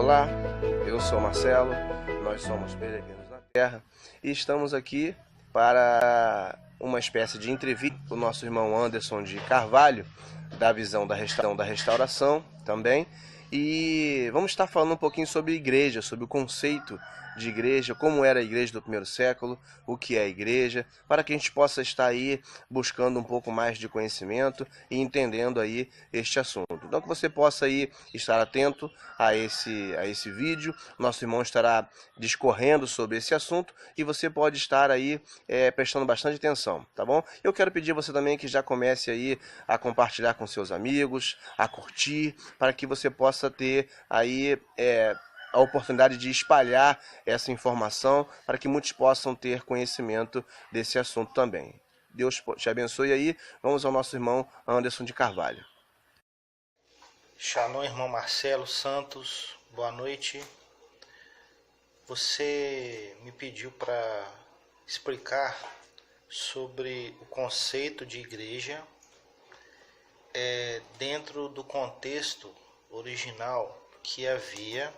Olá, eu sou Marcelo, nós somos peregrinos na Terra e estamos aqui para uma espécie de entrevista com o nosso irmão Anderson de Carvalho, da visão da restauração também, e vamos estar falando um pouquinho sobre igreja, sobre o conceito de igreja, como era a igreja do primeiro século, o que é a igreja, para que a gente possa estar aí buscando um pouco mais de conhecimento e entendendo aí este assunto. Então que você possa aí estar atento a esse vídeo, nosso irmão estará discorrendo sobre esse assunto e você pode estar aí prestando bastante atenção, tá bom? Eu quero pedir a você também que já comece aí a compartilhar com seus amigos, a curtir, para que você possa ter aí a oportunidade de espalhar essa informação para que muitos possam ter conhecimento desse assunto também. Deus te abençoe aí. Vamos ao nosso irmão Anderson de Carvalho. Shalom, irmão Marcelo Santos, boa noite. Você me pediu para explicar sobre o conceito de igreja dentro do contexto original que havia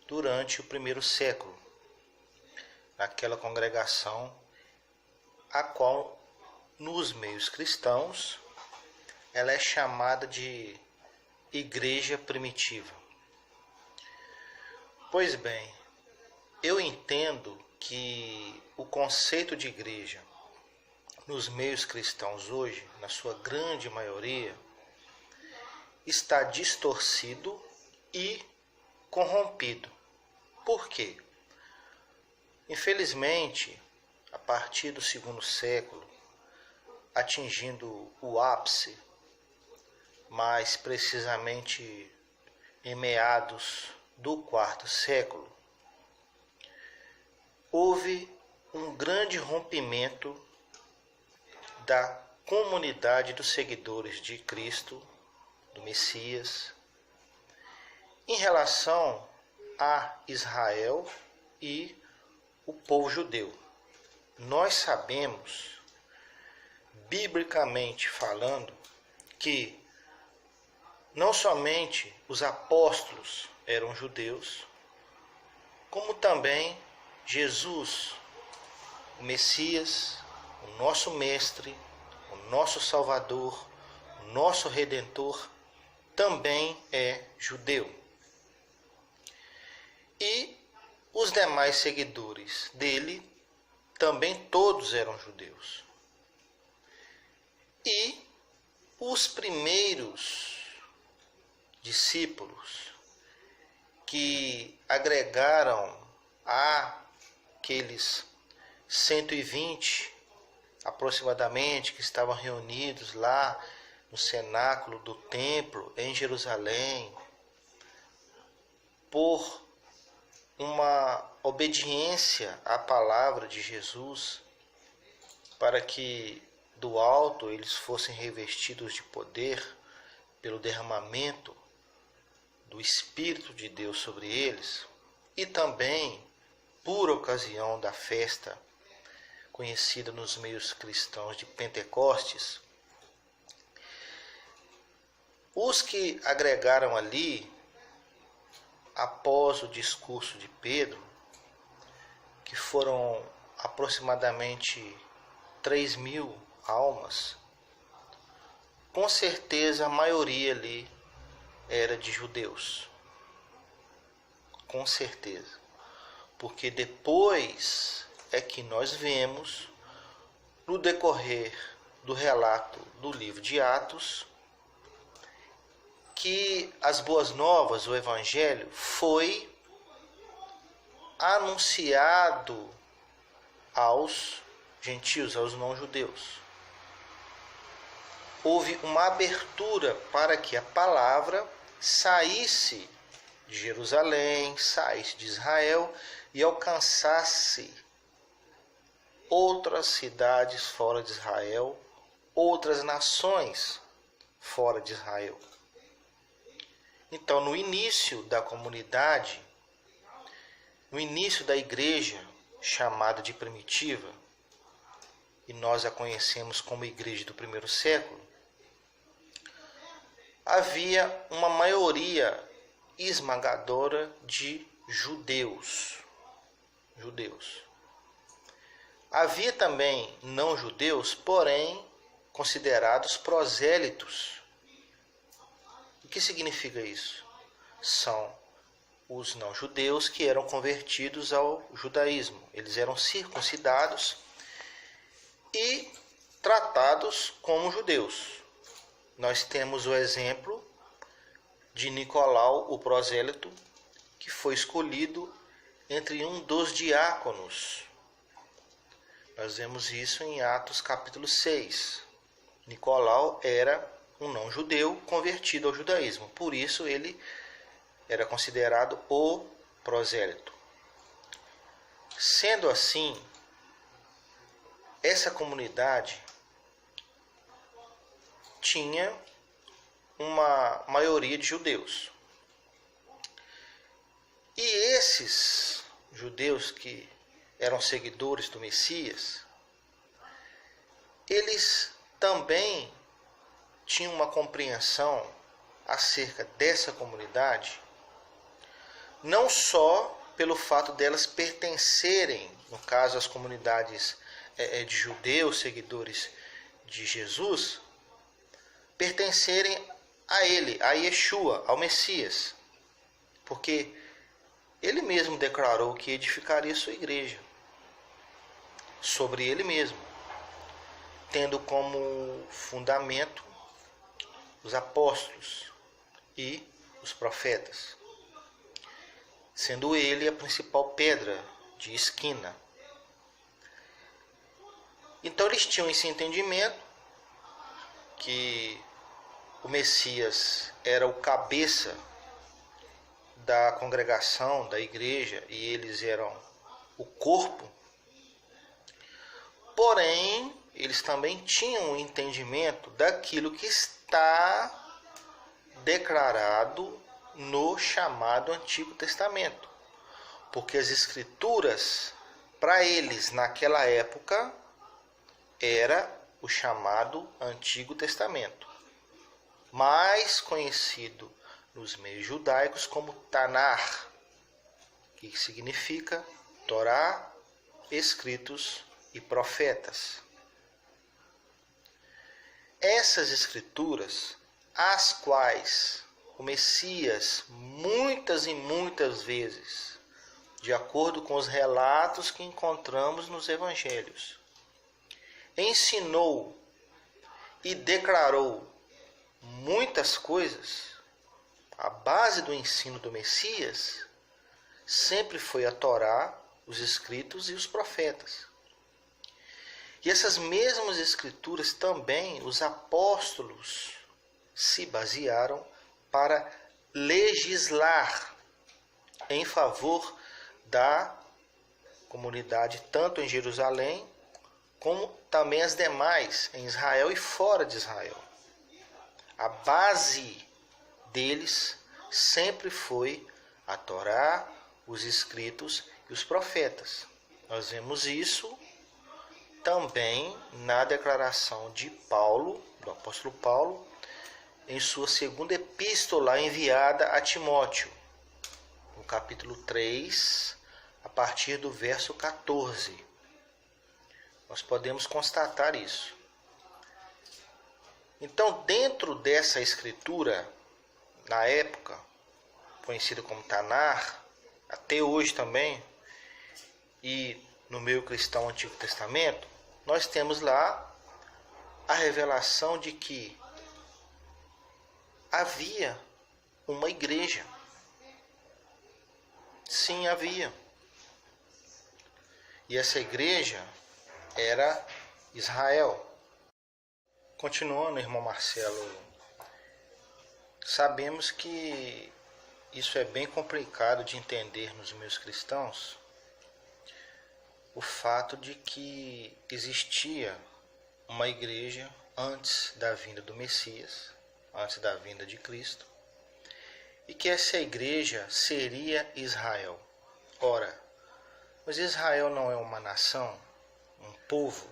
durante o primeiro século, naquela congregação a qual nos meios cristãos ela é chamada de igreja primitiva. Pois bem, eu entendo que o conceito de igreja nos meios cristãos hoje, na sua grande maioria, está distorcido e corrompido. Por quê? Infelizmente, a partir do segundo século, atingindo o ápice, mais precisamente em meados do quarto século, houve um grande rompimento da comunidade dos seguidores de Cristo, do Messias, em relação a Israel e o povo judeu. Nós sabemos, biblicamente falando, que não somente os apóstolos eram judeus, como também Jesus, o Messias, o nosso Mestre, o nosso Salvador, o nosso Redentor, também é judeu. E os demais seguidores dele também todos eram judeus. E os primeiros discípulos que agregaram àqueles 120 aproximadamente que estavam reunidos lá no cenáculo do templo em Jerusalém, por uma obediência à palavra de Jesus, para que do alto eles fossem revestidos de poder pelo derramamento do Espírito de Deus sobre eles, e também por ocasião da festa conhecida nos meios cristãos de Pentecostes. Os que agregaram ali, após o discurso de Pedro, que foram aproximadamente 3.000 almas, com certeza a maioria ali era de judeus. Com certeza. Porque depois é que nós vemos, no decorrer do relato do livro de Atos, que as boas novas, o evangelho, foi anunciado aos gentios, aos não-judeus. Houve uma abertura para que a palavra saísse de Jerusalém, saísse de Israel e alcançasse outras cidades fora de Israel, outras nações fora de Israel. Então, no início da comunidade, no início da igreja, chamada de primitiva, e nós a conhecemos como igreja do primeiro século, havia uma maioria esmagadora de judeus. Havia também não-judeus, porém considerados prosélitos. O que significa isso? São os não-judeus que eram convertidos ao judaísmo. Eles eram circuncidados e tratados como judeus. Nós temos o exemplo de Nicolau, o prosélito, que foi escolhido entre um dos diáconos. Nós vemos isso em Atos capítulo 6. Nicolau era um não-judeu convertido ao judaísmo. Por isso ele era considerado o prosélito. Sendo assim, essa comunidade tinha uma maioria de judeus. E esses judeus que eram seguidores do Messias, eles também tinham uma compreensão acerca dessa comunidade, não só pelo fato delas pertencerem, no caso, às comunidades de judeus, seguidores de Jesus, pertencerem a ele, a Yeshua, ao Messias, porque ele mesmo declarou que edificaria sua igreja sobre ele mesmo, tendo como fundamento os apóstolos e os profetas, sendo ele a principal pedra de esquina. Então eles tinham esse entendimento que o Messias era o cabeça da congregação, da igreja, e eles eram o corpo. Porém, eles também tinham o entendimento daquilo que está declarado no chamado Antigo Testamento. Porque as Escrituras, para eles, naquela época, era o chamado Antigo Testamento, mais conhecido nos meios judaicos como Tanar, que significa Torá, Escritos e Profetas. Essas escrituras, as quais o Messias, muitas e muitas vezes, de acordo com os relatos que encontramos nos evangelhos, ensinou e declarou muitas coisas. A base do ensino do Messias sempre foi a Torá, os escritos e os profetas. E essas mesmas escrituras também os apóstolos se basearam para legislar em favor da comunidade, tanto em Jerusalém como também as demais em Israel e fora de Israel. A base deles sempre foi a Torá, os escritos e os profetas. Nós vemos isso também na declaração de Paulo, do apóstolo Paulo, em sua segunda epístola enviada a Timóteo, no capítulo 3, a partir do verso 14. Nós podemos constatar isso. Então, dentro dessa escritura, na época, conhecida como Tanar, até hoje também, e no meio cristão Antigo Testamento, nós temos lá a revelação de que havia uma igreja. Sim, havia. E essa igreja era Israel. Continuando, irmão Marcelo, sabemos que isso é bem complicado de entender nos meios cristãos, o fato de que existia uma igreja antes da vinda do Messias, antes da vinda de Cristo, e que essa igreja seria Israel. Ora, mas Israel não é uma nação, um povo,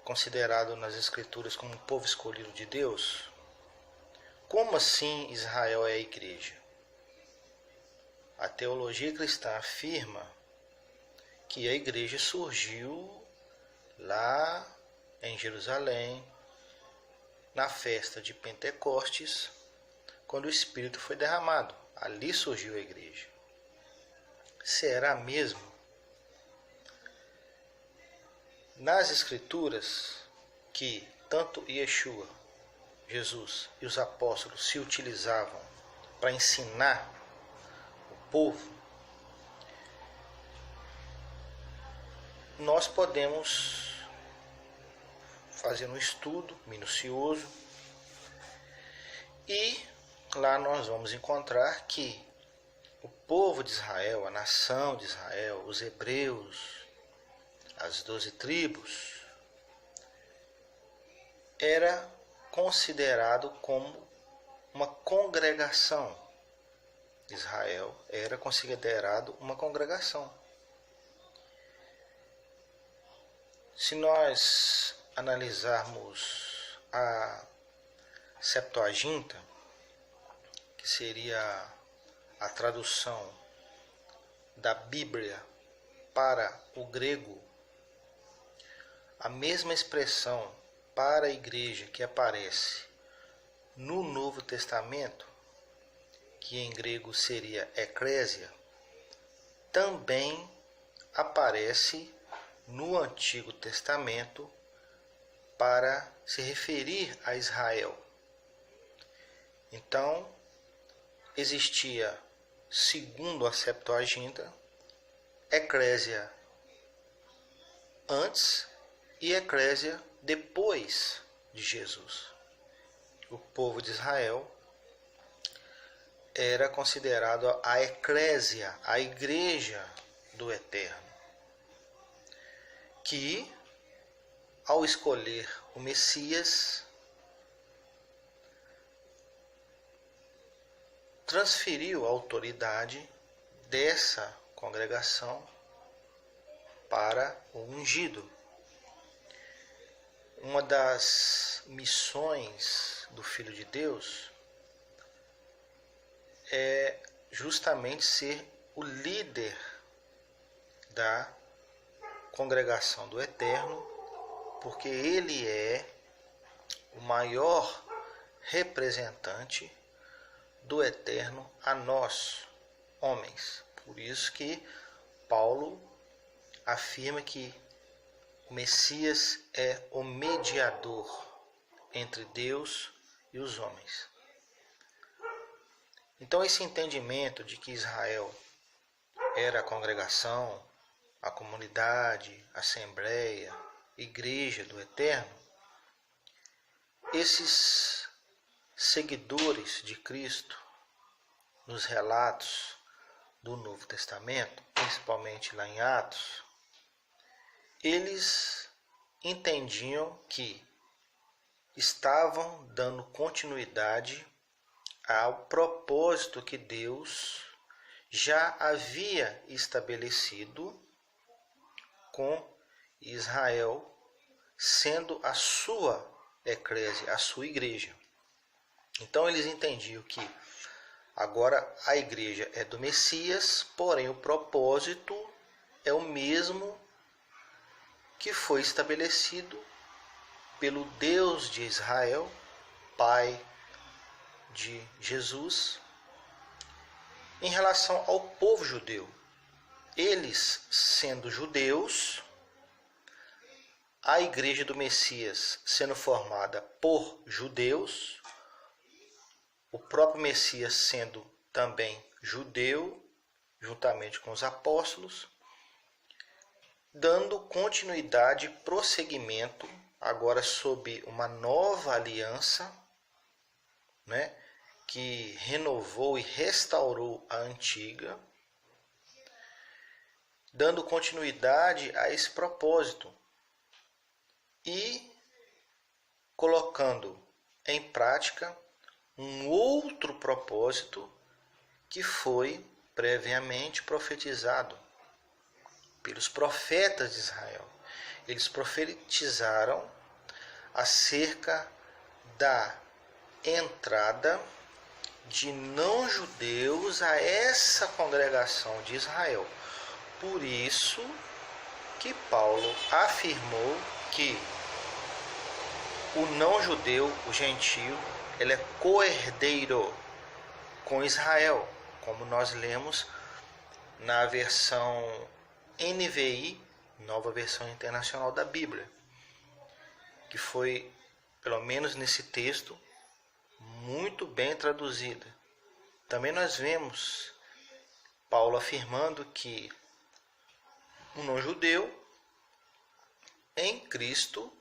considerado nas Escrituras como um povo escolhido de Deus? Como assim Israel é a igreja? A teologia cristã afirma que a igreja surgiu lá em Jerusalém, na festa de Pentecostes, quando o Espírito foi derramado. Ali surgiu a igreja. Será mesmo? Nas Escrituras, que tanto Yeshua, Jesus e os apóstolos se utilizavam para ensinar o povo, nós podemos fazer um estudo minucioso e lá nós vamos encontrar que o povo de Israel, a nação de Israel, os hebreus, as 12 tribos, era considerado como uma congregação. Israel era considerado uma congregação. Se nós analisarmos a Septuaginta, que seria a tradução da Bíblia para o grego, a mesma expressão para a igreja que aparece no Novo Testamento, que em grego seria eclésia, também aparece no Antigo Testamento para se referir a Israel. Então, existia, segundo a Septuaginta, eclésia antes e eclésia depois de Jesus. O povo de Israel era considerado a eclésia, a igreja do Eterno, que, ao escolher o Messias, transferiu a autoridade dessa congregação para o ungido. Uma das missões do Filho de Deus é justamente ser o líder da congregação do Eterno, porque ele é o maior representante do Eterno a nós, homens. Por isso que Paulo afirma que o Messias é o mediador entre Deus e os homens. Então esse entendimento de que Israel era a congregação, a comunidade, a assembleia, igreja do Eterno, esses seguidores de Cristo, nos relatos do Novo Testamento, principalmente lá em Atos, eles entendiam que estavam dando continuidade ao propósito que Deus já havia estabelecido com Israel, sendo a sua eclésia, a sua igreja. Então eles entendiam que agora a igreja é do Messias, porém o propósito é o mesmo que foi estabelecido pelo Deus de Israel, Pai de Jesus, em relação ao povo judeu. Eles, sendo judeus, a igreja do Messias sendo formada por judeus, o próprio Messias sendo também judeu, juntamente com os apóstolos, dando continuidade e prosseguimento, agora sob uma nova aliança, né, que renovou e restaurou a antiga, dando continuidade a esse propósito e colocando em prática um outro propósito que foi previamente profetizado pelos profetas de Israel. Eles profetizaram acerca da entrada de não-judeus a essa congregação de Israel. Por isso que Paulo afirmou que o não-judeu, o gentio, ele é co-herdeiro com Israel, como nós lemos na versão NVI, Nova Versão Internacional da Bíblia, que foi, pelo menos nesse texto, muito bem traduzida. Também nós vemos Paulo afirmando que o não-judeu, em Cristo,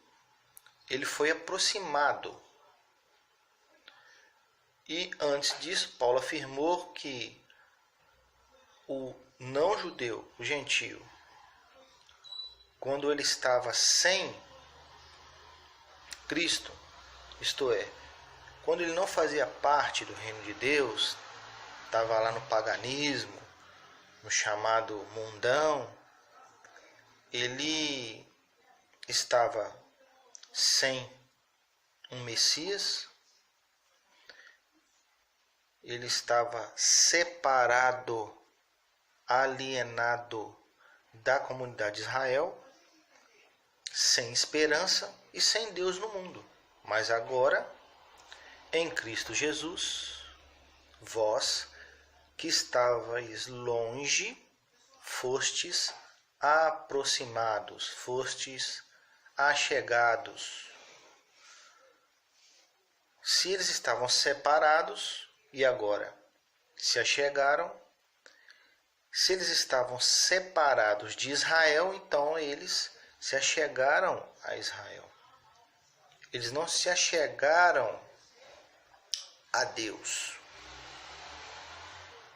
ele foi aproximado. E antes disso, Paulo afirmou que o não-judeu, o gentio, quando ele estava sem Cristo, isto é, quando ele não fazia parte do reino de Deus, estava lá no paganismo, no chamado mundão, ele estava sem um Messias, ele estava separado, alienado da comunidade de Israel, sem esperança e sem Deus no mundo. Mas agora, em Cristo Jesus, vós que estavais longe, fostes aproximados, fostes achegados. Se eles estavam separados e agora se achegaram, se eles estavam separados de Israel, então eles se achegaram a Israel. Eles não se achegaram a Deus.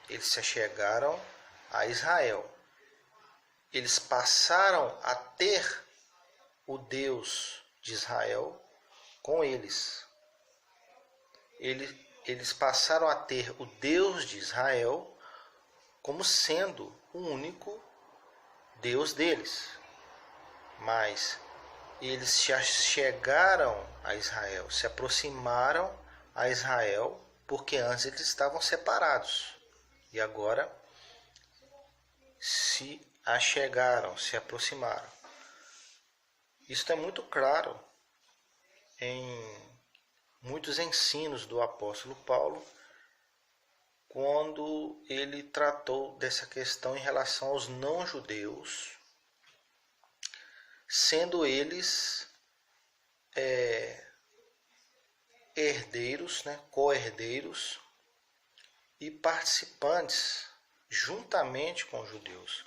Eles se achegaram a Israel. Eles passaram a ter o Deus de Israel com eles. Eles passaram a ter o Deus de Israel como sendo o único Deus deles. Mas eles se chegaram a Israel, se aproximaram a Israel, porque antes eles estavam separados. E agora se achegaram, se aproximaram. Isso é muito claro em muitos ensinos do apóstolo Paulo, quando ele tratou dessa questão em relação aos não-judeus, sendo eles herdeiros, co-herdeiros e participantes juntamente com os judeus.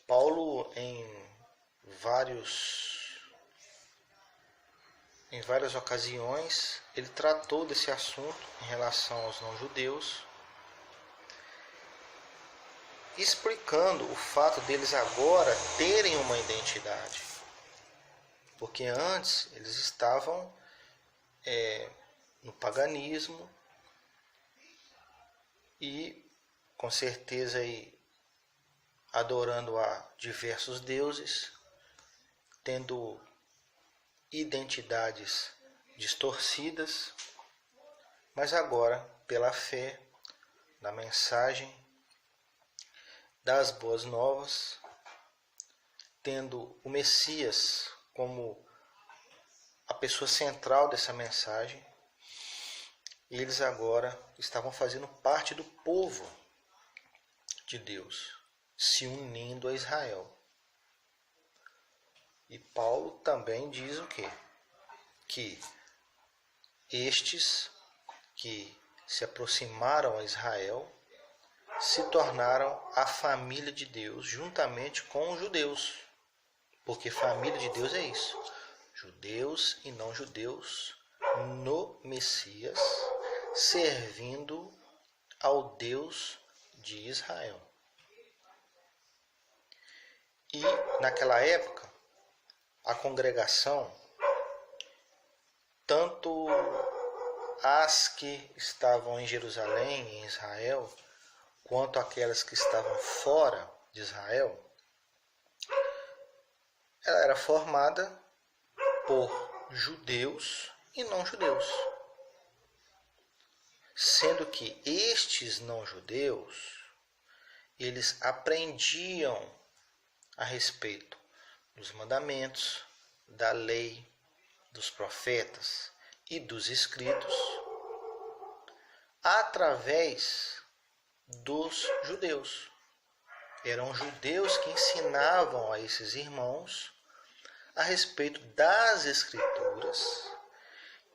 Paulo, em várias ocasiões, ele tratou desse assunto em relação aos não-judeus, explicando o fato deles agora terem uma identidade. Porque antes eles estavam no paganismo e com certeza adorando a diversos deuses, tendo identidades distorcidas, mas agora, pela fé na mensagem das boas novas, tendo o Messias como a pessoa central dessa mensagem, eles agora estavam fazendo parte do povo de Deus, se unindo a Israel. E Paulo também diz o quê? Que estes que se aproximaram a Israel se tornaram a família de Deus juntamente com os judeus. Porque família de Deus é isso. Judeus e não judeus no Messias, servindo ao Deus de Israel. E naquela época, a congregação, tanto as que estavam em Jerusalém, em Israel, quanto aquelas que estavam fora de Israel, ela era formada por judeus e não judeus. sendo que estes não-judeus, eles aprendiam a respeito dos mandamentos, da lei, dos profetas e dos escritos através dos judeus. Eram judeus que ensinavam a esses irmãos a respeito das escrituras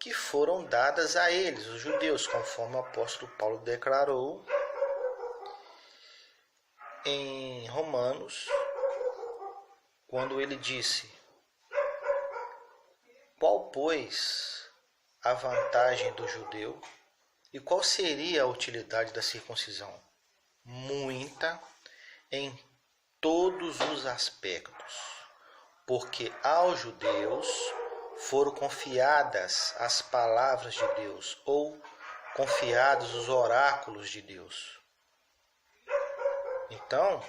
que foram dadas a eles, os judeus, conforme o apóstolo Paulo declarou em Romanos, quando ele disse: qual, pois, a vantagem do judeu e qual seria a utilidade da circuncisão? Muita em todos os aspectos, porque aos judeus foram confiadas as palavras de Deus, ou confiados os oráculos de Deus. Então,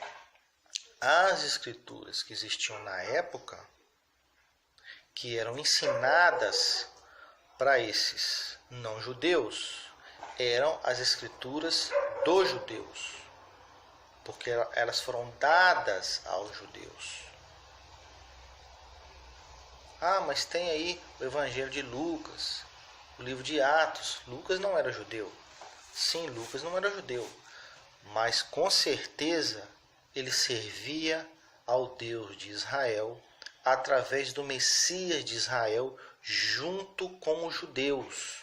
as escrituras que existiam na época, que eram ensinadas para esses não-judeus, eram as escrituras dos judeus, porque elas foram dadas aos judeus. Ah, mas tem aí o Evangelho de Lucas, o livro de Atos. Lucas não era judeu. Sim, Lucas não era judeu, mas com certeza ele servia ao Deus de Israel através do Messias de Israel junto com os judeus.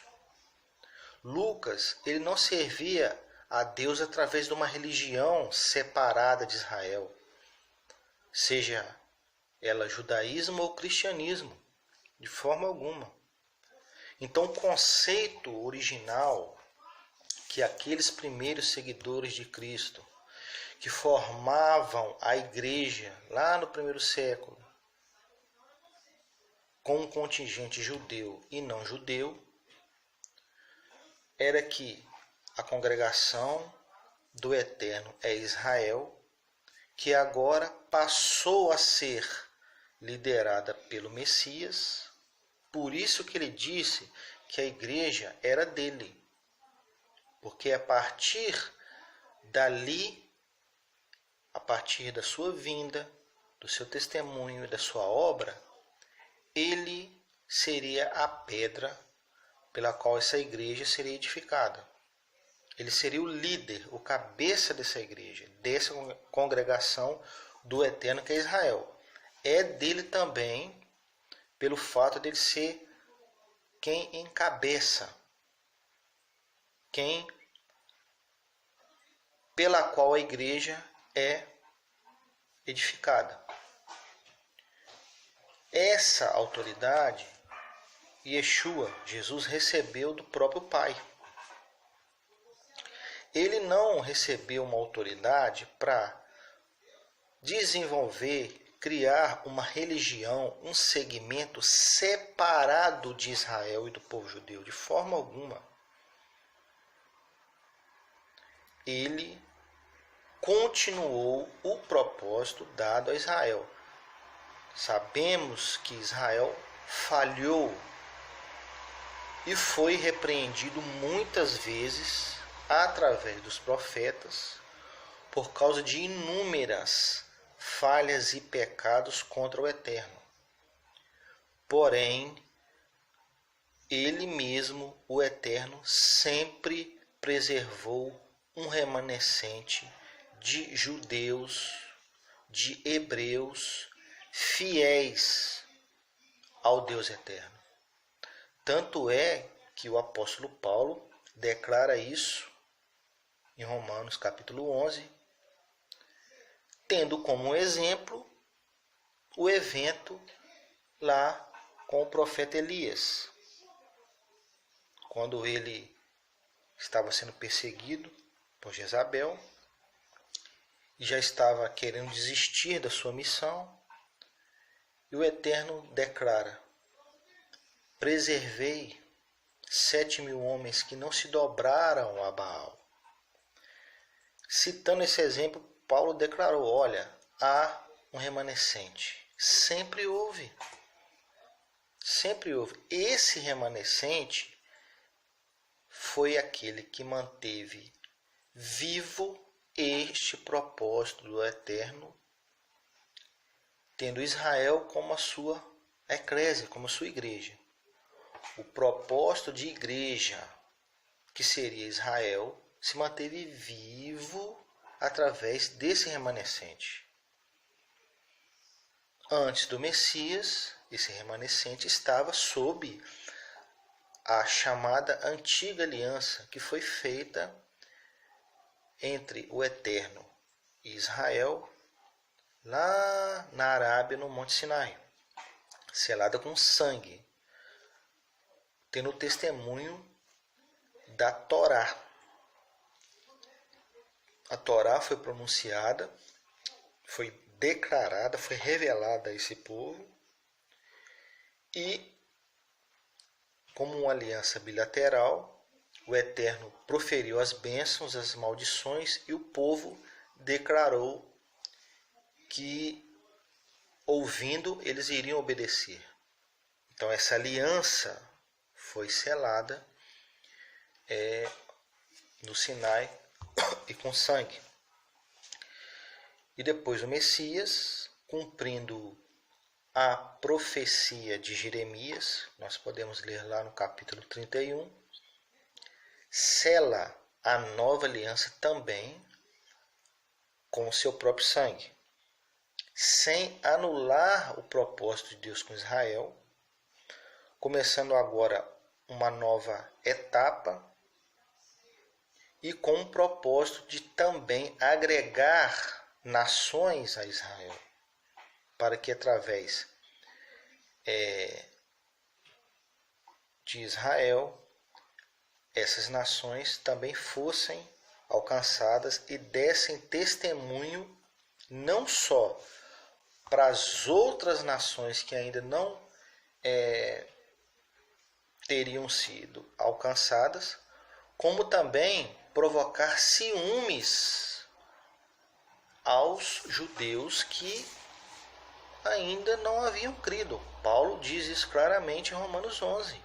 Lucas, ele não servia a Deus através de uma religião separada de Israel, seja ela judaísmo ou cristianismo, de forma alguma. Então, o conceito original que aqueles primeiros seguidores de Cristo, que formavam a igreja lá no primeiro século, com um contingente judeu e não judeu, era que a congregação do Eterno é Israel, que agora passou a ser liderada pelo Messias. Por isso que ele disse que a igreja era dele, porque a partir dali, a partir da sua vinda, do seu testemunho e da sua obra, ele seria a pedra pela qual essa igreja seria edificada. Ele seria o líder, o cabeça dessa igreja, dessa congregação do Eterno que é Israel. É dele também, pelo fato de ele ser quem encabeça, quem pela qual a igreja é edificada. Essa autoridade, Yeshua, Jesus, recebeu do próprio Pai. Ele não recebeu uma autoridade para desenvolver, criar uma religião, um segmento separado de Israel e do povo judeu, de forma alguma. Ele continuou o propósito dado a Israel. Sabemos que Israel falhou e foi repreendido muitas vezes através dos profetas por causa de inúmeras falhas e pecados contra o Eterno. Porém, ele mesmo, o Eterno, sempre preservou um remanescente de judeus, de hebreus, fiéis ao Deus Eterno. Tanto é que o apóstolo Paulo declara isso em Romanos capítulo 11, tendo como exemplo o evento lá com o profeta Elias, quando ele estava sendo perseguido por Jezabel e já estava querendo desistir da sua missão, e o Eterno declara: preservei 7.000 homens que não se dobraram a Baal. Citando esse exemplo, Paulo declarou: olha, há um remanescente. Sempre houve. Sempre houve. Esse remanescente foi aquele que manteve vivo este propósito do Eterno, tendo Israel como a sua eclésia, como a sua igreja. O propósito de igreja, que seria Israel, se manteve vivo através desse remanescente. Antes do Messias, esse remanescente estava sob a chamada Antiga Aliança, que foi feita entre o Eterno e Israel, lá na Arábia, no Monte Sinai, selada com sangue, tendo o testemunho da Torá. A Torá foi pronunciada, foi declarada, foi revelada a esse povo, e como uma aliança bilateral, o Eterno proferiu as bênçãos, as maldições, e o povo declarou que, ouvindo, eles iriam obedecer. Então essa aliança foi selada no Sinai e com sangue. E depois o Messias, cumprindo a profecia de Jeremias, nós podemos ler lá no capítulo 31, sela a nova aliança também com o seu próprio sangue, sem anular o propósito de Deus com Israel, começando agora uma nova etapa e com o propósito de também agregar nações a Israel, para que através de Israel essas nações também fossem alcançadas e dessem testemunho não só para as outras nações que ainda não teriam sido alcançadas, como também provocar ciúmes aos judeus que ainda não haviam crido. Paulo diz isso claramente em Romanos 11,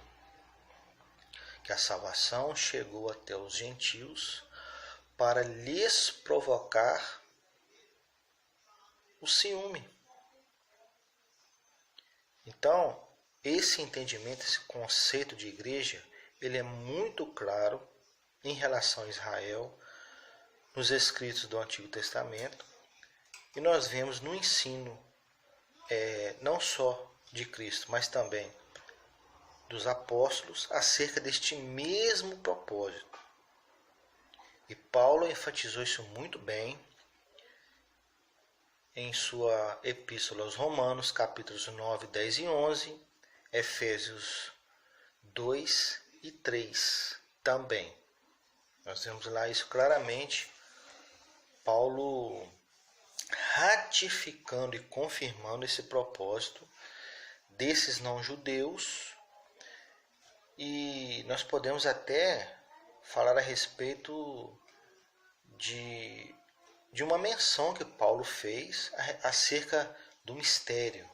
que a salvação chegou até os gentios para lhes provocar o ciúme. Então, esse entendimento, esse conceito de igreja, ele é muito claro em relação a Israel nos escritos do Antigo Testamento, e nós vemos no ensino não só de Cristo, mas também dos apóstolos acerca deste mesmo propósito. E Paulo enfatizou isso muito bem em sua epístola aos Romanos, capítulos 9, 10 e 11, Efésios 2 e 3 também. Nós vemos lá isso claramente, Paulo ratificando e confirmando esse propósito desses não-judeus, e nós podemos até falar a respeito de uma menção que Paulo fez acerca do mistério.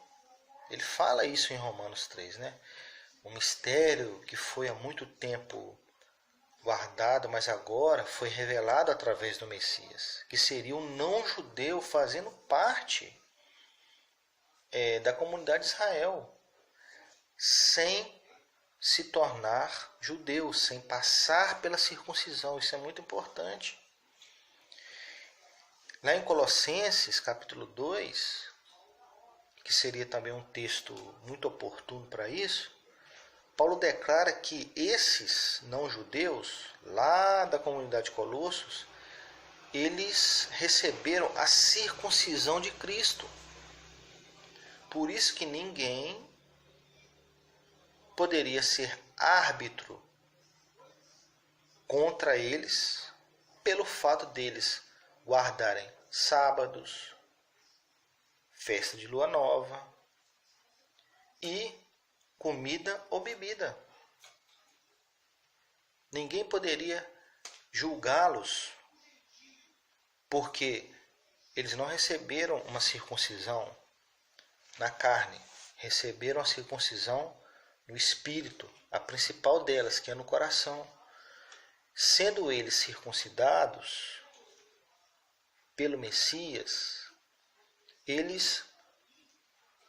Ele fala isso em Romanos 3, né? Um mistério que foi há muito tempo guardado, mas agora foi revelado através do Messias, que seria um não-judeu fazendo parte da comunidade de Israel, sem se tornar judeu, sem passar pela circuncisão. Isso é muito importante. Lá em Colossenses, capítulo 2, que seria também um texto muito oportuno para isso, Paulo declara que esses não-judeus, lá da comunidade de Colossos, eles receberam a circuncisão de Cristo. Por isso que ninguém poderia ser árbitro contra eles, pelo fato deles guardarem sábados, festa de lua nova e comida ou bebida. Ninguém poderia julgá-los porque eles não receberam uma circuncisão na carne, receberam a circuncisão no espírito, a principal delas, que é no coração. sendo eles circuncidados pelo Messias, eles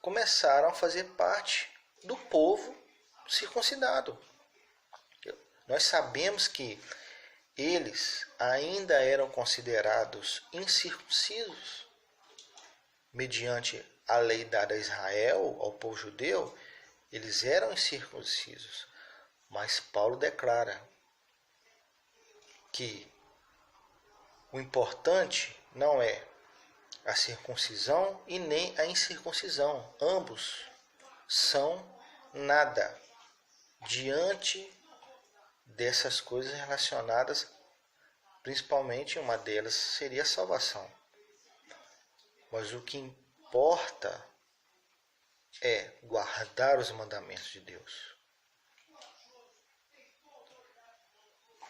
começaram a fazer parte do povo circuncidado. Nós sabemos que eles ainda eram considerados incircuncisos mediante a lei dada a Israel, ao povo judeu. Eles eram incircuncisos, mas Paulo declara que o importante não é a circuncisão e nem a incircuncisão. Ambos são nada diante dessas coisas relacionadas, principalmente uma delas seria a salvação. Mas o que importa é guardar os mandamentos de Deus.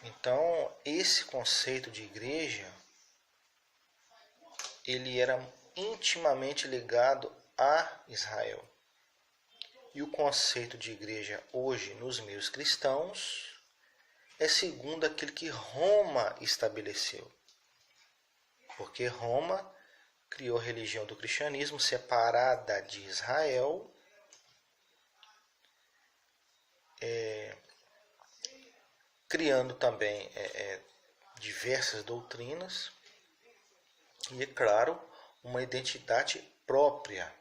Então, esse conceito de igreja, ele era intimamente ligado a Israel. E o conceito de igreja hoje nos meios cristãos é segundo aquilo que Roma estabeleceu. Porque Roma criou a religião do cristianismo separada de Israel, criando também diversas doutrinas e, é claro, uma identidade própria,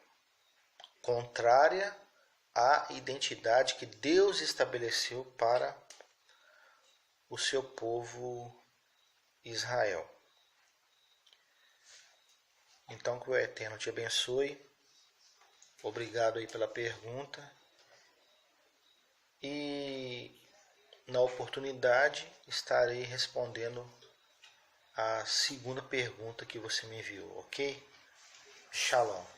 contrária à identidade que Deus estabeleceu para o seu povo Israel. Então, que o Eterno te abençoe. Obrigado aí pela pergunta. E na oportunidade estarei respondendo a segunda pergunta que você me enviou, ok? Shalom.